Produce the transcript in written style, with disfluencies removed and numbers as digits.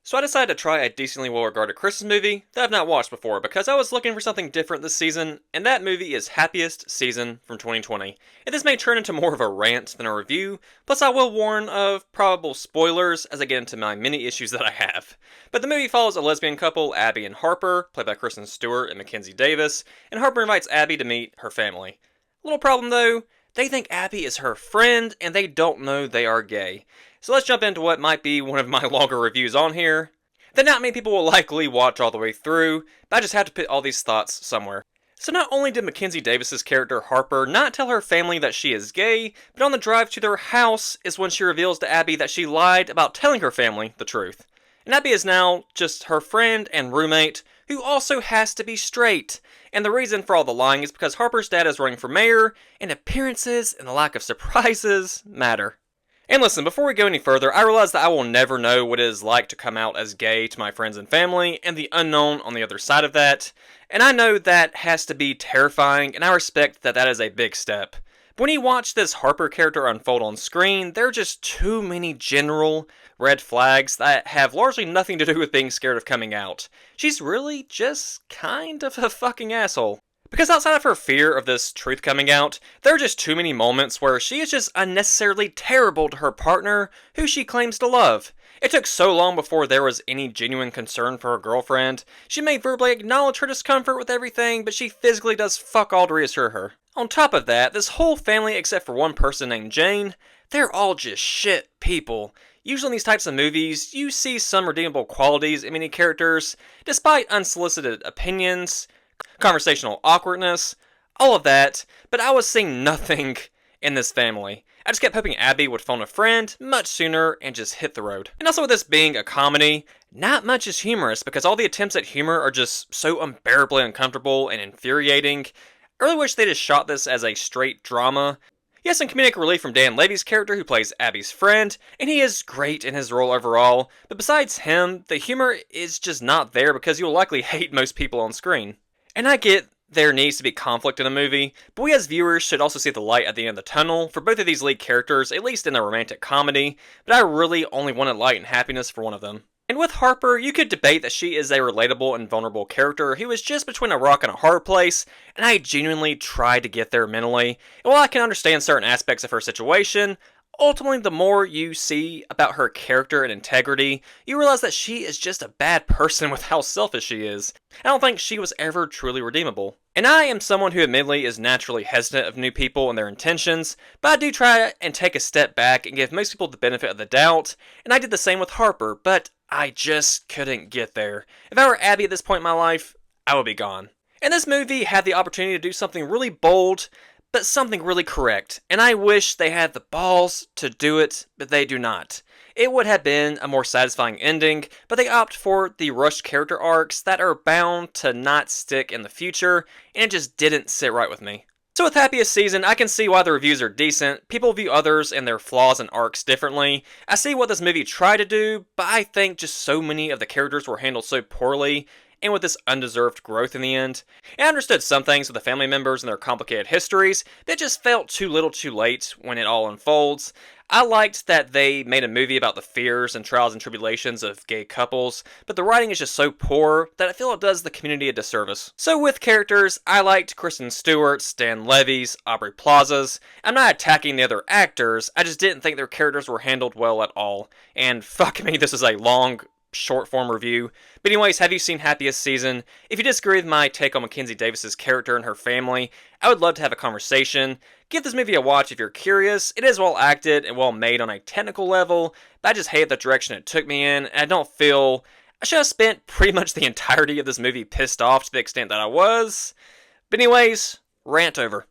So I decided to try a decently well-regarded Christmas movie that I've not watched before because I was looking for something different this season, and that movie is Happiest Season from 2020. And this may turn into more of a rant than a review, plus I will warn of probable spoilers as I get into my many issues that I have. But the movie follows a lesbian couple, Abby and Harper, played by Kristen Stewart and Mackenzie Davis, and Harper invites Abby to meet her family. Little problem though, they think Abby is her friend, and they don't know they are gay. So let's jump into what might be one of my longer reviews on here, that not many people will likely watch all the way through, but I just had to put all these thoughts somewhere. So not only did Mackenzie Davis's character Harper not tell her family that she is gay, but on the drive to their house is when she reveals to Abby that she lied about telling her family the truth. And Abby is now just her friend and roommate, who also has to be straight. And the reason for all the lying is because Harper's dad is running for mayor, and appearances and the lack of surprises matter. And listen, before we go any further, I realize that I will never know what it is like to come out as gay to my friends and family, and the unknown on the other side of that. And I know that has to be terrifying, and I respect that that is a big step. But when you watch this Harper character unfold on screen, there are just too many general red flags that have largely nothing to do with being scared of coming out. She's really just kind of a fucking asshole. Because outside of her fear of this truth coming out, there are just too many moments where she is just unnecessarily terrible to her partner, who she claims to love. It took so long before there was any genuine concern for her girlfriend. She may verbally acknowledge her discomfort with everything, but she physically does fuck all to reassure her. On top of that, this whole family, except for one person named Jane, they're all just shit people. Usually in these types of movies, you see some redeemable qualities in many characters, despite unsolicited opinions, conversational awkwardness, all of that, but I was seeing nothing in this family. I just kept hoping Abby would phone a friend much sooner and just hit the road. And also with this being a comedy, not much is humorous because all the attempts at humor are just so unbearably uncomfortable and infuriating. I really wish they just shot this as a straight drama. Yes, some comedic relief from Dan Levy's character who plays Abby's friend, and he is great in his role overall, but besides him, the humor is just not there because you'll likely hate most people on screen. And I get there needs to be conflict in a movie, but we as viewers should also see the light at the end of the tunnel for both of these lead characters, at least in a romantic comedy, but I really only wanted light and happiness for one of them. And with Harper, you could debate that she is a relatable and vulnerable character who is just between a rock and a hard place, and I genuinely tried to get there mentally. And while I can understand certain aspects of her situation, ultimately, the more you see about her character and integrity, you realize that she is just a bad person with how selfish she is. I don't think she was ever truly redeemable. And I am someone who admittedly is naturally hesitant of new people and their intentions, but I do try and take a step back and give most people the benefit of the doubt, and I did the same with Harper, but I just couldn't get there. If I were Abby at this point in my life, I would be gone. And this movie had the opportunity to do something really bold, but something really correct, and I wish they had the balls to do it, but they do not. It would have been a more satisfying ending, but they opt for the rushed character arcs that are bound to not stick in the future, and it just didn't sit right with me. So with Happiest Season, I can see why the reviews are decent. People view others and their flaws and arcs differently. I see what this movie tried to do, but I think just so many of the characters were handled so poorly, and with this undeserved growth in the end. And I understood some things with the family members and their complicated histories, but it just felt too little too late when it all unfolds. I liked that they made a movie about the fears and trials and tribulations of gay couples, but the writing is just so poor that I feel it does the community a disservice. So with characters, I liked Kristen Stewart's, Dan Levy's, Aubrey Plaza's. I'm not attacking the other actors, I just didn't think their characters were handled well at all. And fuck me, this is a long, short form review. But anyways, have you seen Happiest Season? If you disagree with my take on Mackenzie Davis's character and her family, I would love to have a conversation. Give this movie a watch if you're curious. It is well acted and well made on a technical level, but I just hate the direction it took me in, and I don't feel I should have spent pretty much the entirety of this movie pissed off to the extent that I was. But anyways, rant over.